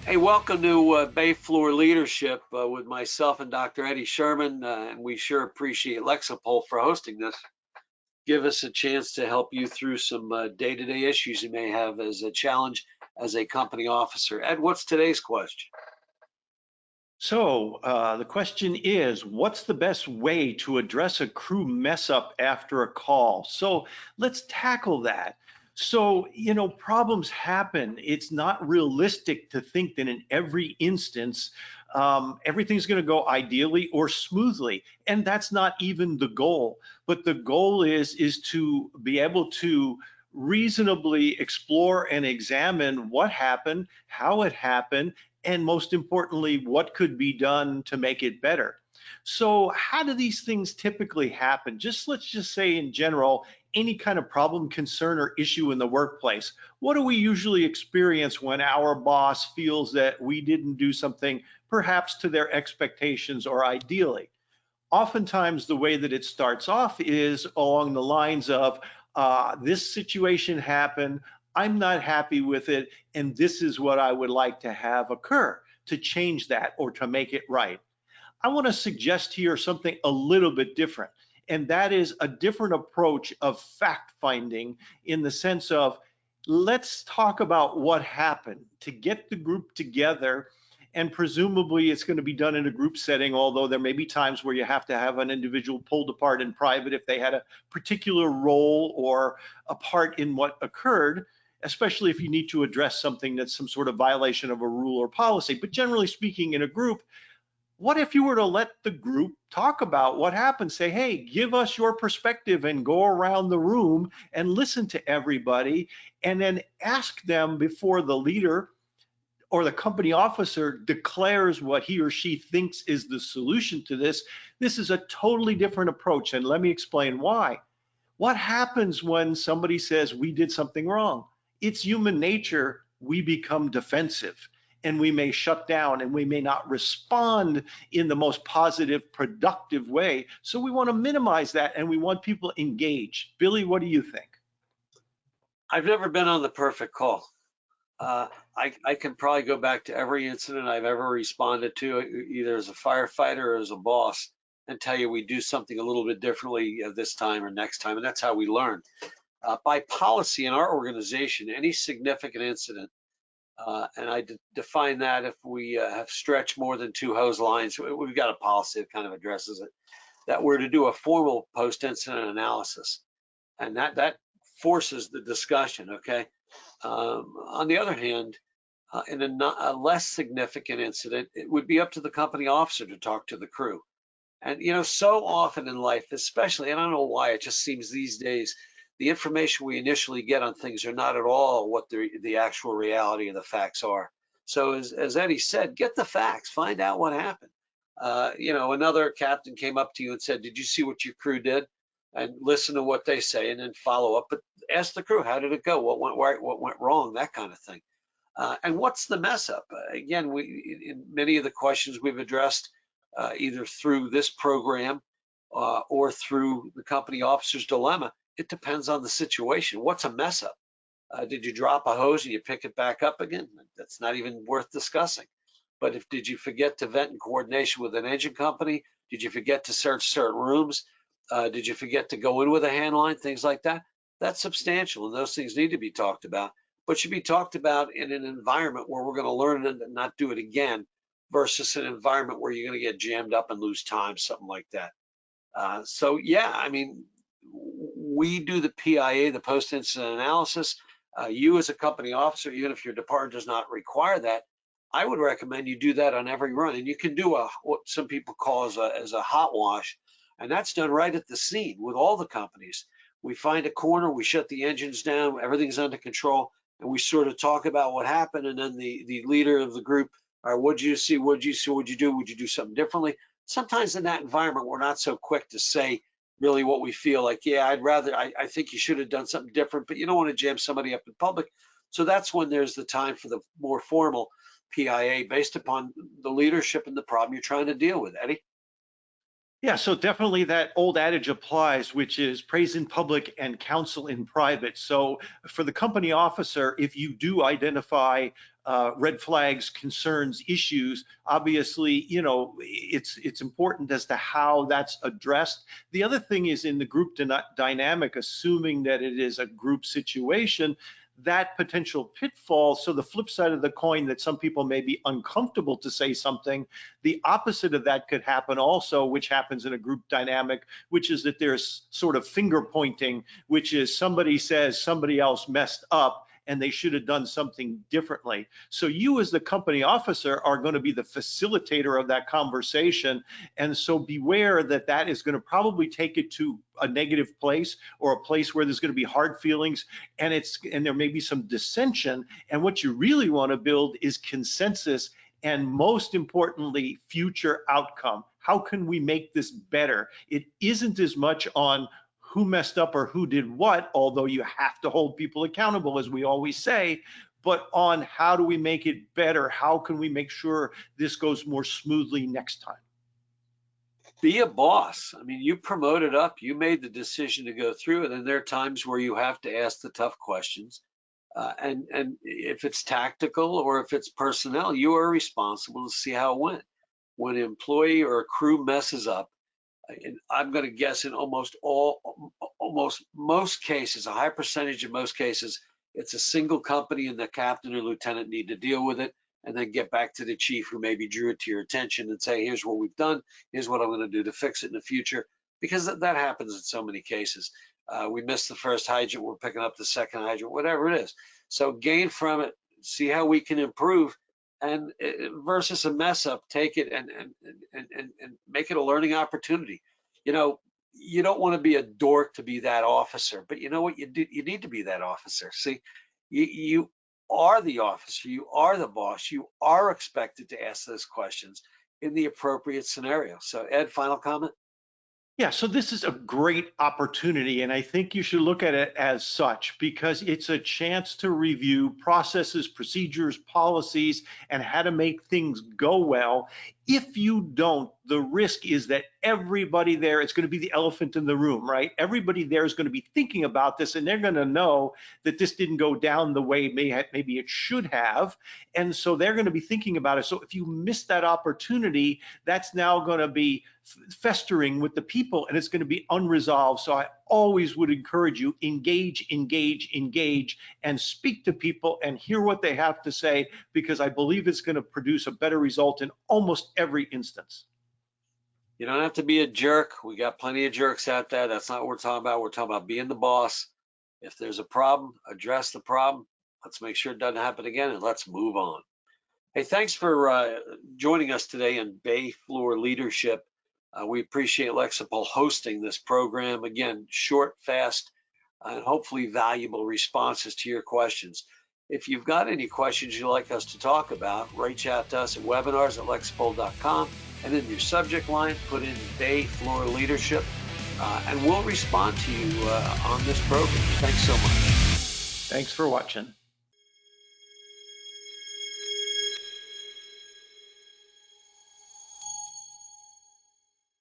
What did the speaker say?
Hey, welcome to Bay Floor Leadership with myself and Dr. Eddie Sherman, and we sure appreciate Lexipol for hosting this. Give us a chance to help you through some day-to-day issues you may have as a challenge as a company officer. Ed, what's today's question? The question is, what's the best way to address a crew mess up after a call? So let's tackle that. Problems happen. It's not realistic to think that in every instance, everything's going to go ideally or smoothly. And that's not even the goal. But the goal is to be able to reasonably explore and examine what happened, how it happened, and most importantly, what could be done to make it better. So how do these things typically happen? Let's just say in general, any kind of problem, concern, or issue in the workplace. What do we usually experience when our boss feels that we didn't do something perhaps to their expectations or ideally? Oftentimes the way that it starts off is along the lines of, this situation happened, I'm not happy with it, and this is what I would like to have occur to change that or to make it right. I want to suggest here something a little bit different, and that is a different approach of fact finding in the sense of, let's talk about what happened to get the group together. And presumably it's going to be done in a group setting, although there may be times where you have to have an individual pulled apart in private if they had a particular role or a part in what occurred, especially if you need to address something that's some sort of violation of a rule or policy. But generally speaking, in a group, what if you were to let the group talk about what happened? Say, hey, give us your perspective and go around the room and listen to everybody, and then ask them before the leader or the company officer declares what he or she thinks is the solution to this. This is a totally different approach, and let me explain why. What happens when somebody says we did something wrong? It's human nature. We become defensive and we may shut down and we may not respond in the most positive, productive way. So we want to minimize that and we want people engaged. Billy, what do you think? I've never been on the perfect call. I can probably go back to every incident I've ever responded to, either as a firefighter or as a boss, and tell you we do something a little bit differently this time or next time, and that's how we learn. By policy in our organization, any significant incident, and I define that if we have stretched more than 2 hose lines, we've got a policy that kind of addresses it, that we're to do a formal post-incident analysis, and that forces the discussion, okay? On the other hand, in a less significant incident, it would be up to the company officer to talk to the crew. And so often in life, especially, and I don't know why, it just seems these days, the information we initially get on things are not at all what the actual reality of the facts are. So as Eddie said, get the facts, find out what happened. Another captain came up to you and said, "Did you see what your crew did?" And listen to what they say, and then follow up. But ask the crew, how did it go? What went right? What went wrong? That kind of thing. And what's the mess up? Again, in many of the questions we've addressed, either through this program or through the company officer's dilemma, it depends on the situation. What's a mess up? Did you drop a hose and you pick it back up again? That's not even worth discussing. But did you forget to vent in coordination with an engine company? Did you forget to search certain rooms? Did you forget to go in with a hand line? Things like that. That's substantial, and those things need to be talked about, but should be talked about in an environment where we're going to learn it and not do it again, versus an environment where you're going to get jammed up and lose time, something like that. So yeah, I mean, we do the PIA, the post-incident analysis. You as a company officer, even if your department does not require that, I would recommend you do that on every run. And you can do what some people call as a hot wash, and that's done right at the scene with all the companies. We find a corner, we shut the engines down, everything's under control, and we sort of talk about what happened, and then the leader of the group, all right, what'd you see, what'd you see, what'd you do, would you do something differently? Sometimes in that environment, we're not so quick to say really what we feel like. Yeah, I think you should have done something different, but you don't want to jam somebody up in public. So that's when there's the time for the more formal PIA based upon the leadership and the problem you're trying to deal with, Eddie. Yeah, so definitely that old adage applies, which is praise in public and counsel in private. So for the company officer, if you do identify red flags, concerns, issues, obviously, you know, it's important as to how that's addressed. The other thing is in the group dynamic, assuming that it is a group situation, that potential pitfall. So the flip side of the coin, that some people may be uncomfortable to say something, the opposite of that could happen also, which happens in a group dynamic, which is that there's sort of finger pointing, which is somebody says somebody else messed up and they should have done something differently. So you as the company officer are going to be the facilitator of that conversation. And so beware that that is going to probably take it to a negative place, or a place where there's going to be hard feelings, and there may be some dissension. And what you really want to build is consensus, and most importantly, future outcome. How can we make this better? It isn't as much on who messed up or who did what, although you have to hold people accountable, as we always say, but on how do we make it better? How can we make sure this goes more smoothly next time? Be a boss. I mean, you promoted up, you made the decision to go through it, and there are times where you have to ask the tough questions. And if it's tactical or if it's personnel, you are responsible to see how it went. When an employee or a crew messes up, and I'm going to guess in almost most cases, a high percentage of most cases, it's a single company and the captain or lieutenant need to deal with it, and then get back to the chief who maybe drew it to your attention and say, here's what we've done, here's what I'm going to do to fix it in the future, because that happens in so many cases. We missed the first hydrant, we're picking up the second hydrant, whatever it is. So gain from it, see how we can improve, and versus a mess up, take it and make it a learning opportunity. You know, you don't want to be a dork to be that officer, but you know what you do? You need to be that officer. See, you are the officer, you are the boss, you are expected to ask those questions in the appropriate scenario. So Ed, final comment? Yeah, so this is a great opportunity, and I think you should look at it as such, because it's a chance to review processes, procedures, policies, and how to make things go well. If you don't, the risk is that everybody there, it's going to be the elephant in the room, right? Everybody there is going to be thinking about this, and they're going to know that this didn't go down the way maybe it should have. And so they're going to be thinking about it. So if you miss that opportunity, that's now going to be festering with the people, and it's going to be unresolved. So I always would encourage you, engage, and speak to people and hear what they have to say, because I believe it's going to produce a better result in almost every instance. You don't have to be a jerk. We got plenty of jerks out there. That's not what we're talking about. We're talking about being the boss. If there's a problem, address the problem. Let's make sure it doesn't happen again, and let's move on. Hey, thanks for joining us today in Bay Floor Leadership. We appreciate Lexipol hosting this program. Again, short, fast, and hopefully valuable responses to your questions. If you've got any questions you'd like us to talk about, reach out to us at webinars@lexipol.com, and in your subject line, put in Bay Floor Leadership, and we'll respond to you on this program. Thanks so much. Thanks for watching.